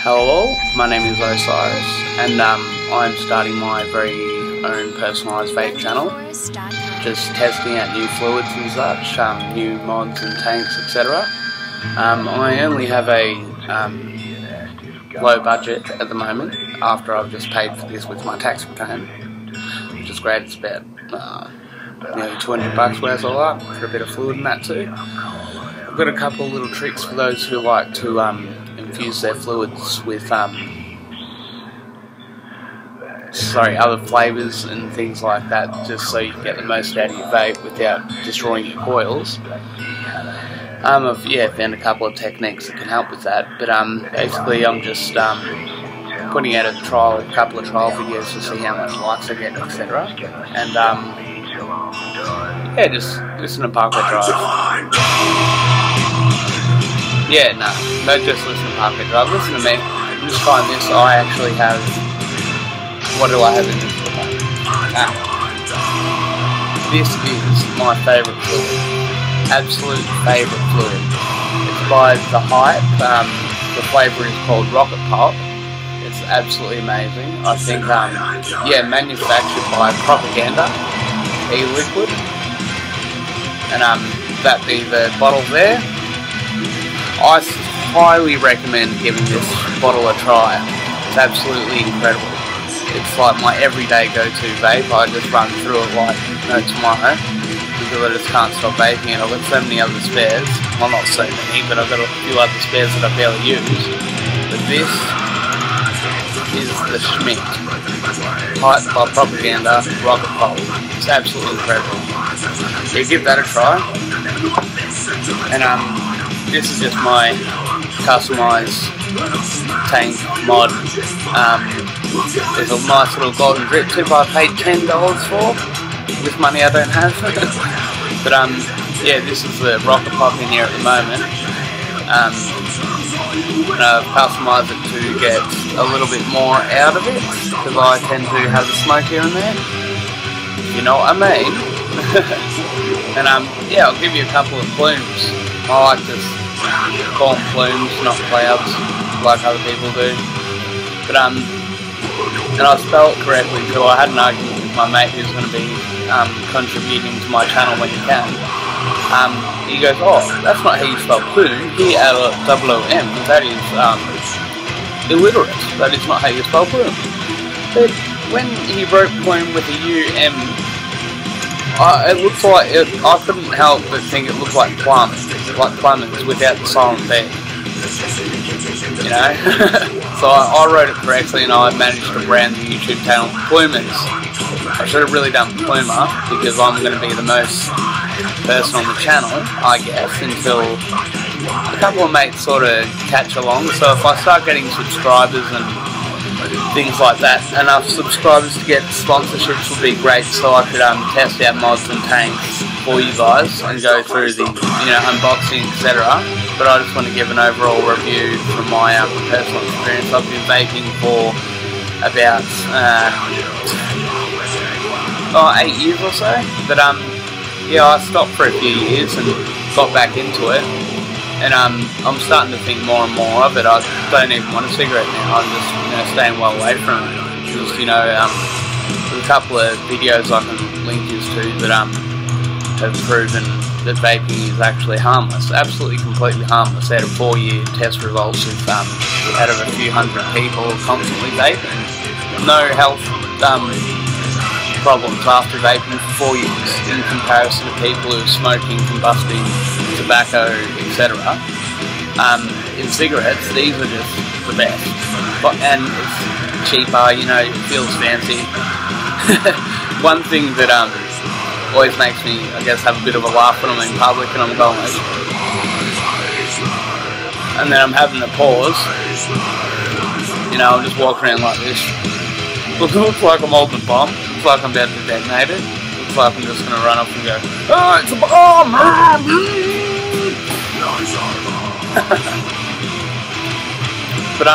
Hello, my name is Osiris, and I'm starting my very own personalised vape channel. Just testing out new fluids and such, new mods and tanks, etc. I only have a low budget at the moment, after I've just paid for this with my tax return, which is great. It's about nearly $200 worth of luck for a bit of fluid and that too. I've got a couple of little tricks for those who like to infuse their fluids with other flavours and things like that, just so you get the most out of your vape without destroying your coils. I've found a couple of techniques that can help with that, but basically I'm just putting out a couple of trial videos to see how much likes I get, etc. And just listen to Parkway Drive. Don't just listen to Parkway Drive, listen to me. Just find this. I actually have, what do I have in this one? This is my favourite fluid. Absolute favourite fluid. It's by The Hype. The flavour is called Rocket Pop. It's absolutely amazing. I think, manufactured by Propaganda e-liquid. And that be the bottle there. I highly recommend giving this bottle a try. It's absolutely incredible. It's like my everyday go-to vape. I just run through it like no tomorrow, because I just can't stop vaping, and I've got so many other spares. Well, not so many, but I've got a few other spares that I barely use. But this is the schmick. Hype by Propaganda, Rocket Pop. It's absolutely incredible. So give that a try. And this is just my customised tank mod. There's a nice little golden drip tip I paid $10 for, with money I don't have. But this is the Rocket Pop in here at the moment. And I've customised it to get a little bit more out of it, because I tend to have the smoke here and there, you know what I mean. And I'll give you a couple of plumes. I like to call them plumes, not clouds, like other people do. But and I spell it correctly too. I had an argument with my mate who's going to be contributing to my channel when he can. He goes, "Oh, that's not how you spell plume. P-L-O-O-M. That is illiterate. That is not how you spell plume." But when he wrote plume with a U-M, it looks like I couldn't help but think it looked like plum, like plumbers without the silent B. You know. So I wrote it correctly, and I managed to brand the YouTube channel Plumers. I should have really done Plumer, because I'm going to be the most person on the channel, I guess, until a couple of mates sort of catch along. So if I start getting subscribers and things like that, enough subscribers to get sponsorships would be great, so I could test out mods and tanks for you guys and go through the unboxing, etc. But I just want to give an overall review from my personal experience. I've been vaping for about 8 years or so, but I stopped for a few years and got back into it, and I'm starting to think more and more of it. I don't even want a cigarette now. I'm just staying well away from it, because there's a couple of videos I can link you to that have proven that vaping is actually harmless, absolutely completely harmless, out of 4-year test results with out of a few hundred people constantly vaping. No health problems after vaping for 4 years, in comparison to people who are smoking, combusting, tobacco, etc. In cigarettes, these are just the best. And it's cheaper, it feels fancy. One thing that always makes me, I guess, have a bit of a laugh when I'm in public and I'm going, and then I'm having to pause. I'm just walking around like this. It looks like I'm holding a bomb. Looks like I'm about to detonate it. Looks like I'm just going to run up and go, "Oh, it's a bomb!" But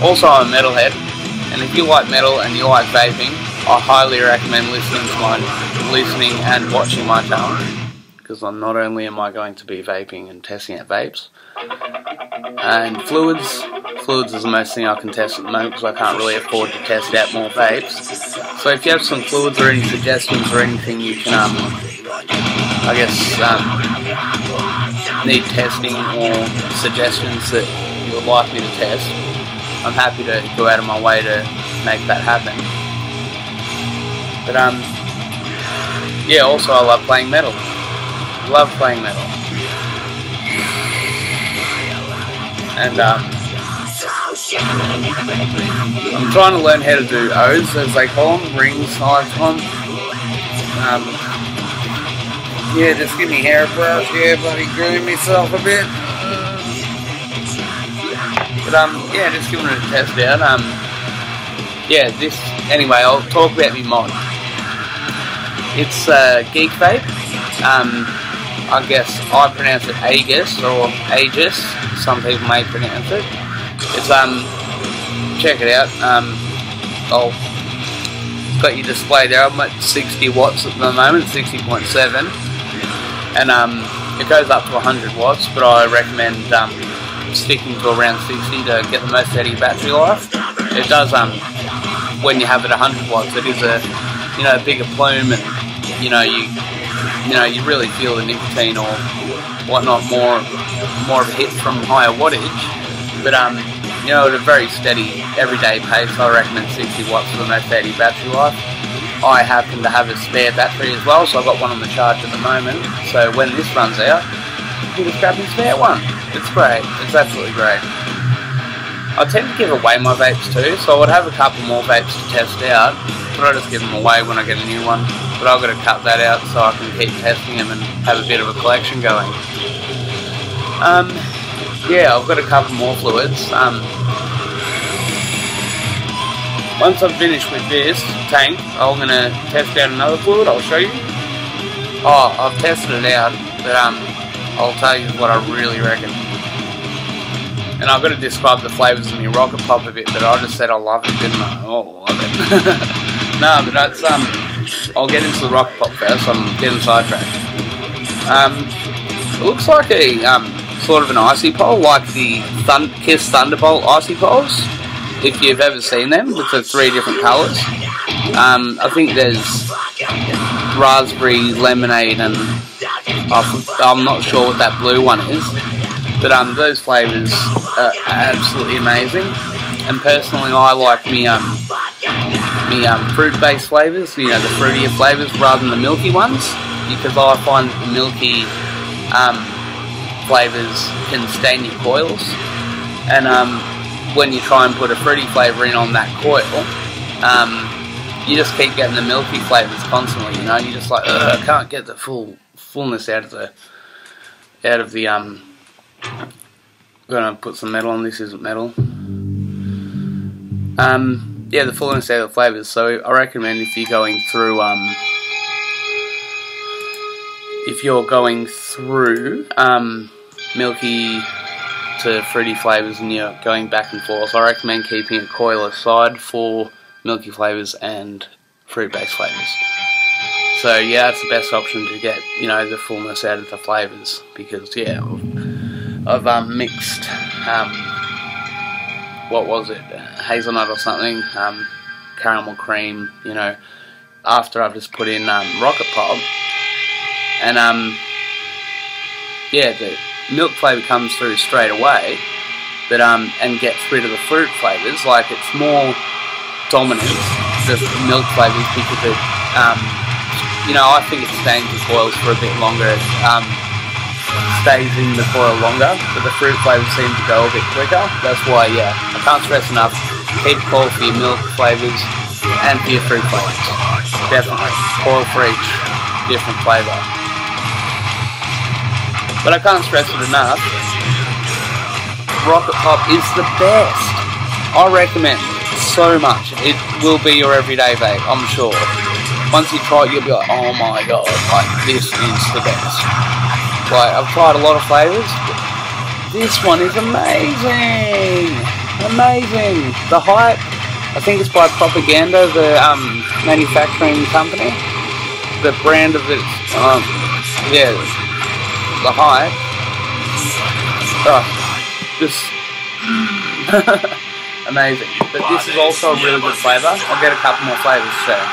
also I'm a metalhead, and if you like metal and you like vaping, I highly recommend listening and watching my channel, because not only am I going to be vaping and testing out vapes and fluids, fluids is the most thing I can test at the moment because I can't really afford to test out more vapes. So if you have some fluids or any suggestions or anything you can, I guess, need testing or suggestions that you would like me to test, I'm happy to go out of my way to make that happen. But yeah, also I love playing metal. Love playing metal. And I'm trying to learn how to do O's, as they call them, rings, icons. Yeah, just give me hairbrush. Yeah, buddy, groom myself a bit. But yeah, just giving it a test out. Yeah, this. Anyway, I'll talk about my mod. It's Geek Vape. I guess I pronounce it Aegis or Aegis. Some people may pronounce it. It's check it out. I'll got your display there. I'm at 60 watts at the moment, 60.7, and it goes up to 100 watts. But I recommend sticking to around 60 to get the most out of your battery life. It does when you have it 100 watts, it is a bigger plume, and you really feel the nicotine or whatnot more of a hit from higher wattage. But at a very steady everyday pace, I recommend 60 watts for the most out of your battery life. I happen to have a spare battery as well, so I've got one on the charge at the moment. So when this runs out, you can just grab and spare one. It's great. It's absolutely great. I tend to give away my vapes too, so I would have a couple more vapes to test out, but I just give them away when I get a new one. But I've got to cut that out so I can keep testing them and have a bit of a collection going. Yeah, I've got a couple more fluids. Once I'm finished with this tank, I'm going to test out another fluid. I'll show you. Oh, I've tested it out, but I'll tell you what I really reckon. And I've got to describe the flavours of my rocket pop a bit, but I just said I love it, didn't I? Oh, I love it. No, but that's I'll get into the rocket pop first. I'm getting sidetracked. It looks like a sort of an icy pole, like the Kiss Thunderbolt icy poles. If you've ever seen them, with the 3 different colours. I think there's raspberry, lemonade, and I'm not sure what that blue one is. But those flavours are absolutely amazing. And personally, I like me fruit-based flavours, the fruitier flavours rather than the milky ones, because I find that the milky flavours can stain your coils, and when you try and put a fruity flavour in on that coil, you just keep getting the milky flavours constantly. You're just like, I can't get the fullness out of the I'm gonna put some metal on. This isn't metal. Yeah, the fullness out of the flavours. So I recommend if you're going through milky to fruity flavours and you're going back and forth, I recommend keeping a coil aside for milky flavours and fruit-based flavours. So yeah, that's the best option to get the fullness out of the flavours, because yeah, I've mixed what was it, hazelnut or something, caramel cream, after I've just put in rocket pop, and yeah, the milk flavour comes through straight away, but and gets rid of the fruit flavours. Like, it's more dominant, the milk flavours, because it I think it stains the coils for a bit longer. It stays in the coil longer, but the fruit flavours seem to go a bit quicker. That's why, yeah, I can't stress enough, keep a coil for your milk flavours and for your fruit flavours. Definitely, coil for each different flavour. But I can't stress it enough, Rocket Pop is the best. I recommend it so much. It will be your everyday vape, I'm sure. Once you try it, you'll be like, oh my god, like, this is the best. Like, I've tried a lot of flavours, but this one is amazing! Amazing! The Hype, I think it's by Propaganda, the manufacturing company. The brand of it, yeah, the Hype. Just Amazing. But this is also a really good flavour. I'll get a couple more flavours to share.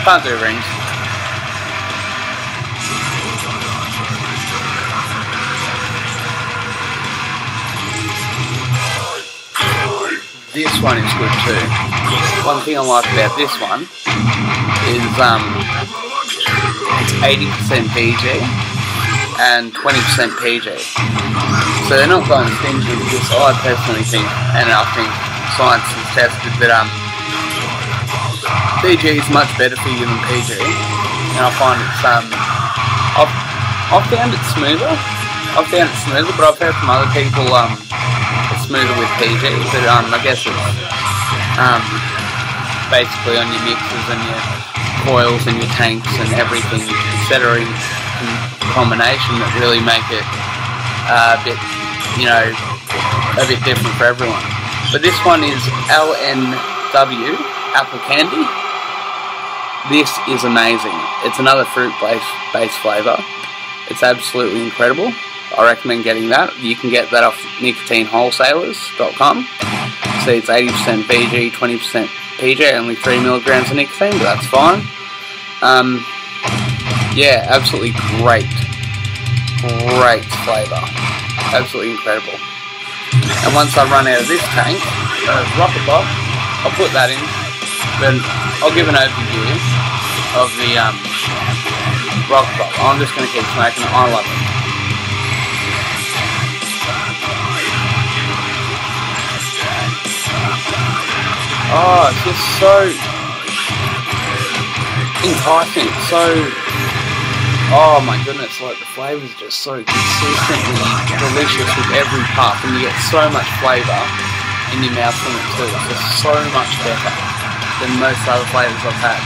Can't do rings. This one is good too. One thing I like about this one is it's 80% PG and 20% PG. So they're not going stingy because I personally think, and I think science has tested that PG is much better for you than PG, and I find it's I've found it smoother. But I've heard from other people it's smoother with PG. But I guess it's basically on your mixers and your coils and your tanks and everything, etc. in combination that really make it a bit, you know, a bit different for everyone. But this one is LNW Apple Candy. This is amazing. It's another fruit-based flavour. It's absolutely incredible. I recommend getting that. You can get that off nicotinewholesalers.com. See, it's 80% VG, 20% PG, only 3 milligrams of nicotine, but that's fine. Yeah, absolutely great flavour. Absolutely incredible. And once I run out of this tank, rocket pop, I'll put that in. Then I'll give an overview of the rocket pop. I'm just going to keep smoking it. I love it. Oh, it's just so enticing. So, oh my goodness, like the flavour's just so consistently delicious with every puff, and you get so much flavour in your mouth from it too. It's just so much better than most other flavours I've had.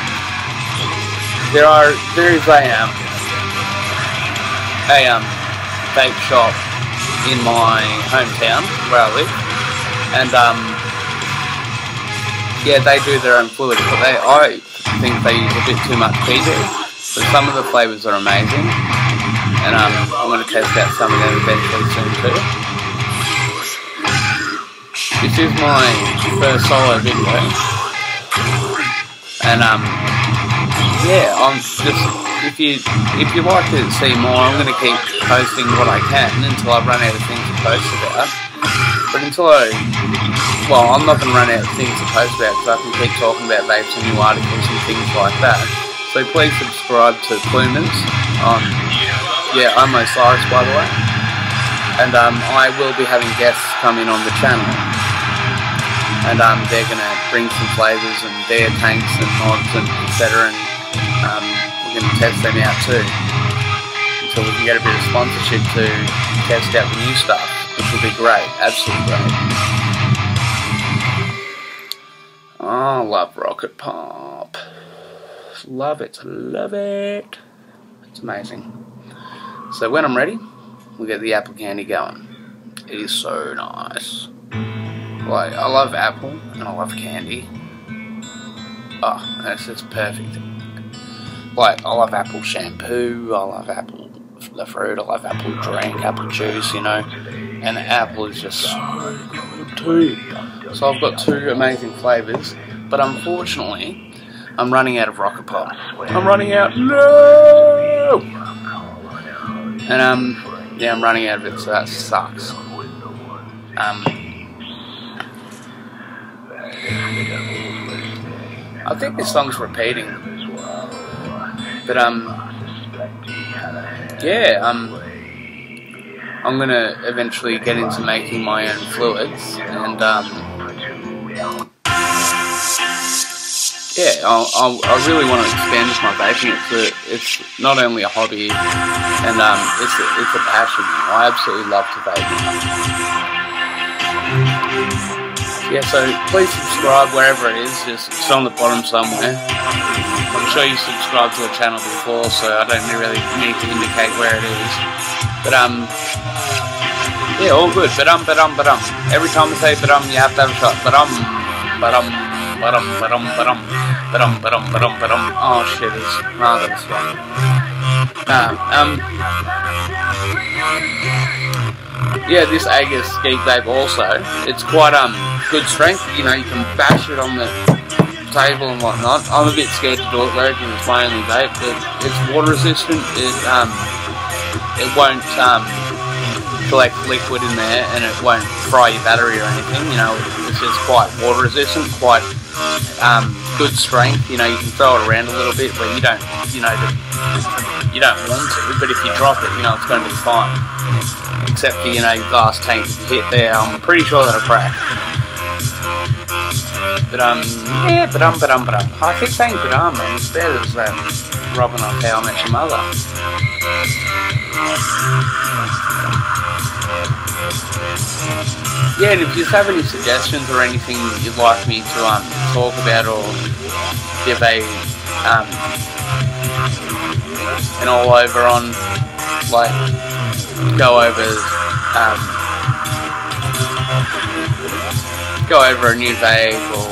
There is a vape shop in my hometown where I live, and yeah, they do their own fluids, but I think they use a bit too much PG. But some of the flavours are amazing, and I'm going to test out some of them eventually soon too. This is my first solo video, and yeah, I'm just, if you like to see more, I'm going to keep posting what I can until I run out of things to post about. But well, I'm not going to run out of things to post about because I can keep talking about vapes and new articles and things like that. So please subscribe to Plumans. Yeah, I'm Osiris, by the way. And I will be having guests come in on the channel. And they're going to bring some flavours and their tanks and mods and etc. And we're going to test them out too. So we can get a bit of sponsorship to test out the new stuff, which will be great, absolutely great. Oh, love Rocket Pop. Love it, love it. It's amazing. So when I'm ready, we'll get the apple candy going. It is so nice. Like, I love apple and I love candy. Oh, that's just perfect. Like, I love apple shampoo, I love apple, the fruit, I love apple drink, apple juice, you know. And the apple is just so good too. So I've got two amazing flavours, but unfortunately, I'm running out of Rocket Pop. I'm running out, no! And yeah, I'm running out of it, so that sucks. I think this song's repeating, but yeah, I'm gonna eventually get into making my own fluids, and yeah, I really want to expand with my vaping. It's not only a hobby, and it's a passion. I absolutely love to vape. Yeah, so please subscribe wherever it is. It's on the bottom somewhere. I'm sure you subscribed to a channel before, so I don't really need to indicate where it is. But yeah, all good. But every time I say you have to have a shot. Oh shit, it's marvelous one. Yeah, this Agus Geek Vape also, it's quite good strength. You know, you can bash it on the table and whatnot. I'm a bit scared to do it though because it's my only vape, but it's water resistant. It won't collect liquid in there, and it won't fry your battery or anything. You know, it's just quite water resistant, quite good strength. You know, you can throw it around a little bit, but you don't, you know, you don't want to. But if you drop it, you know, it's going to be fine. Except for, you know, your glass tank hit there. I'm pretty sure that'll crack. But yeah, I keep saying man. It's better as Robin off How I Met Your Mother. Yeah, and if you have any suggestions or anything you'd like me to talk about or give an all over on, like go over a new vape or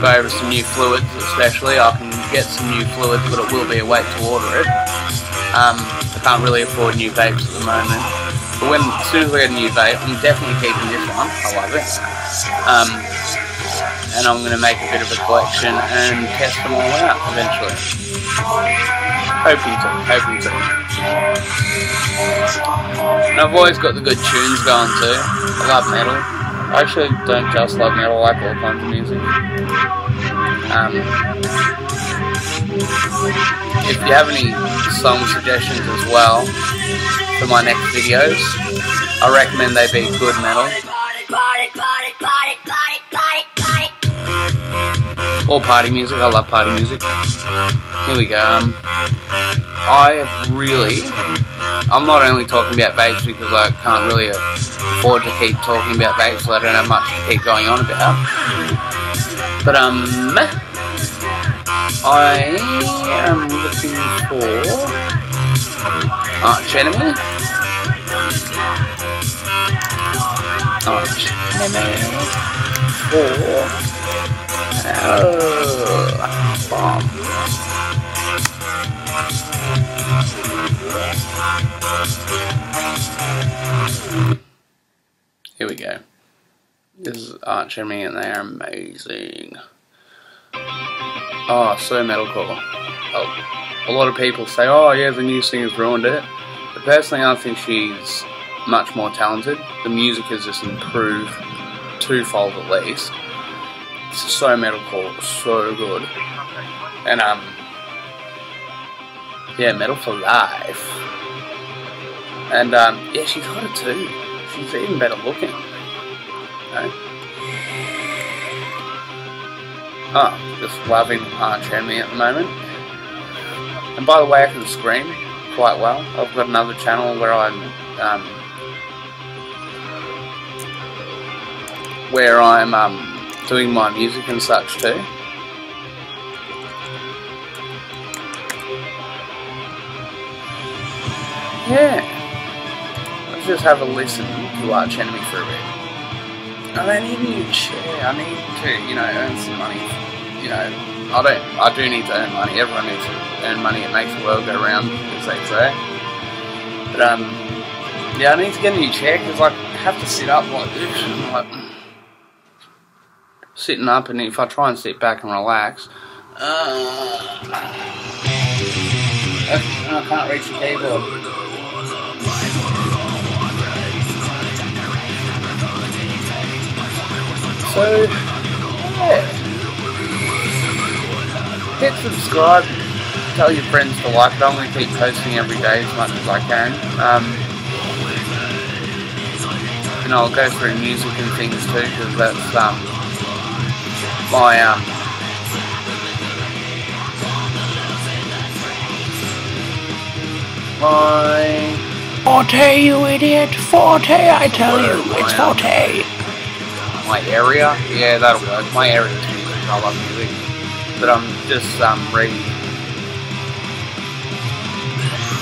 go over some new fluids, especially. I can get some new fluids, but it will be a wait to order it. I can't really afford new vapes at the moment. But as soon as I get a new vape, I'm definitely keeping this one. I love it. And I'm going to make a bit of a collection and test them all out eventually. Hoping to. And I've always got the good tunes going too. I love metal. I actually don't just love metal, I like all kinds of music. If you have any song suggestions as well for my next videos, I recommend they be good metal. Or party music, I love party music. Here we go. I'm not only talking about vapes because I can't really afford to keep talking about vapes, so I don't have much to keep going on about. But I am looking for Arch Enemy. Bomb. Here we go. This is Arch Enemy and they are amazing. Oh, so metalcore. A lot of people say, oh yeah, the new singer's ruined it. But personally, I think she's much more talented. The music has just improved twofold at least. It's so metalcore, so good. And yeah, metal for life. And yeah, she's got it too. She's even better looking. Okay. Oh, just loving Arch Enemy at the moment. And by the way, I can scream quite well. I've got another channel where I'm doing my music and such too. Yeah. Let's just have a listen to Arch Enemy for a bit. And I need a new chair. I need to, you know, earn some money. You know, I do need to earn money. Everyone needs to earn money. It makes the world go round, as they say. But yeah, I need to get a new chair because I have to sit up like this. Like, sitting up, and if I try and sit back and relax, I can't reach the keyboard. So, yeah. Hit subscribe, tell your friends to like it. I'm going to keep posting every day as much as I can. And I'll go through music and things too, because that's my Forte, you idiot! Forte, I tell you, it's Forte! My area? Yeah, that'll work. My area is music, I love music. But I'm just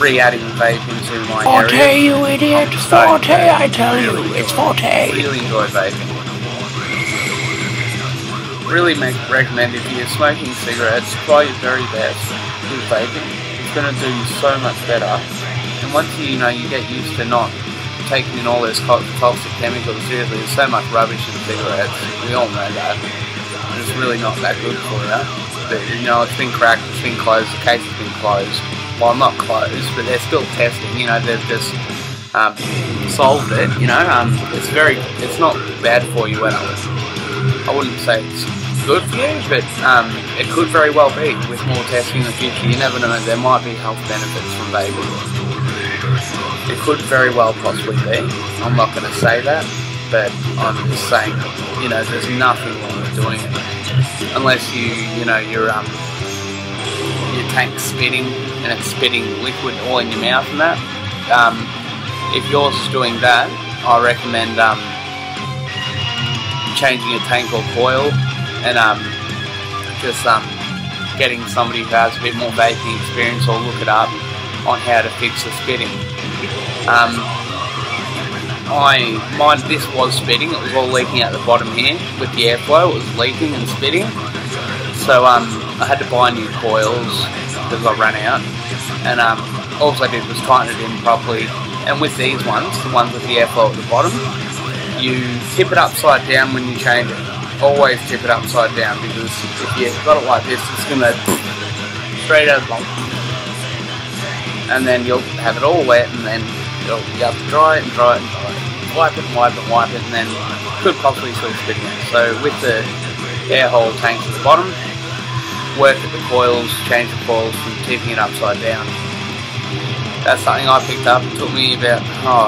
re-adding vape into my area. Forte, you idiot! Forte, I tell you, it's Forte! I really enjoy vaping. really recommend if you're smoking cigarettes, try your very best with vaping. It's going to do you so much better. And once you get used to not taking in all those toxic chemicals, seriously, there's so much rubbish in cigarettes. We all know that. It's really not that good for you. But, it's been cracked, it's been closed, the case has been closed. Well, not closed, but they're still testing. They've just solved it. It's not bad for you at all. I wouldn't say it's good for you, but it could very well be with more testing in the future. You never know, there might be health benefits from vaping. It could very well possibly be. I'm not going to say that, but I'm just saying, there's nothing wrong with doing it. Unless your tank's spitting and it's spitting liquid all in your mouth and that. If yours is doing that, I recommend changing your tank or coil and just getting somebody who has a bit more vaping experience, or look it up on how to fix the spitting. This was spitting. It was all leaking out the bottom here with the airflow. It was leaking and spitting. So I had to buy new coils because I ran out. And all I did was tighten it in properly. And with these ones, the ones with the airflow at the bottom, you tip it upside down when you change it. Always tip it upside down, because if you've got it like this, it's going to straight out of the bottom. And then you'll have it all wet, and then you have to dry it and dry it and dry it. Wipe it and wipe it and wipe it, and then could possibly still spit in it. So with the air hole tanks at the bottom, work at the coils, change the coils from tipping it upside down. That's something I picked up. It took me about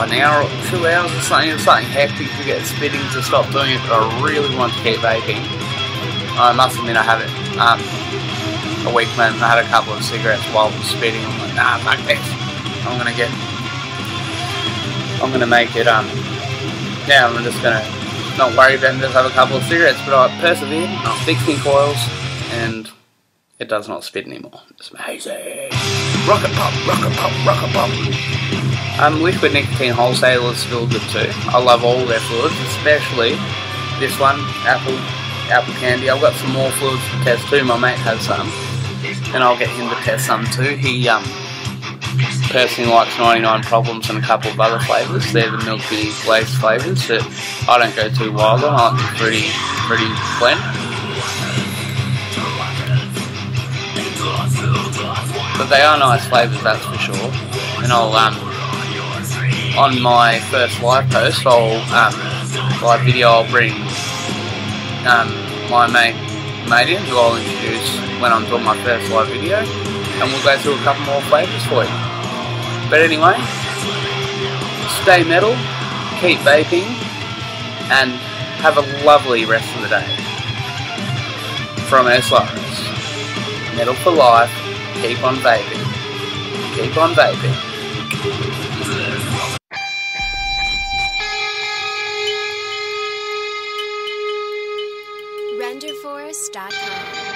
an hour or 2 hours or something. It was something hectic to get spitting to stop doing it, but I really want to keep vaping. I must admit I had it a week, man. I had a couple of cigarettes while I was spitting. I'm like, nah, fuck this. I'm gonna make it, yeah, I'm just gonna not worry about it, just have a couple of cigarettes, but I persevered, I fixed my coils, and it does not spit anymore. It's amazing. Rocket pop, rocket pop, rocket pop. Liquid nicotine wholesalers feel good too. I love all their fluids, especially this one, apple candy. I've got some more fluids to test too. My mate has some, and I'll get him to test some too. He personally likes 99 Problems and a couple of other flavours. They're the milky glazed flavours that I don't go too wild on. I like them pretty plain. But they are nice flavours, that's for sure. And I'll on my first live post, live video, I'll bring my mate in, who I'll introduce when I'm doing my first live video, and we'll go through a couple more flavours for you. But anyway, stay metal, keep vaping, and have a lovely rest of the day. From Osiris, metal for life, keep on vaping. Keep on vaping. Renderforce.com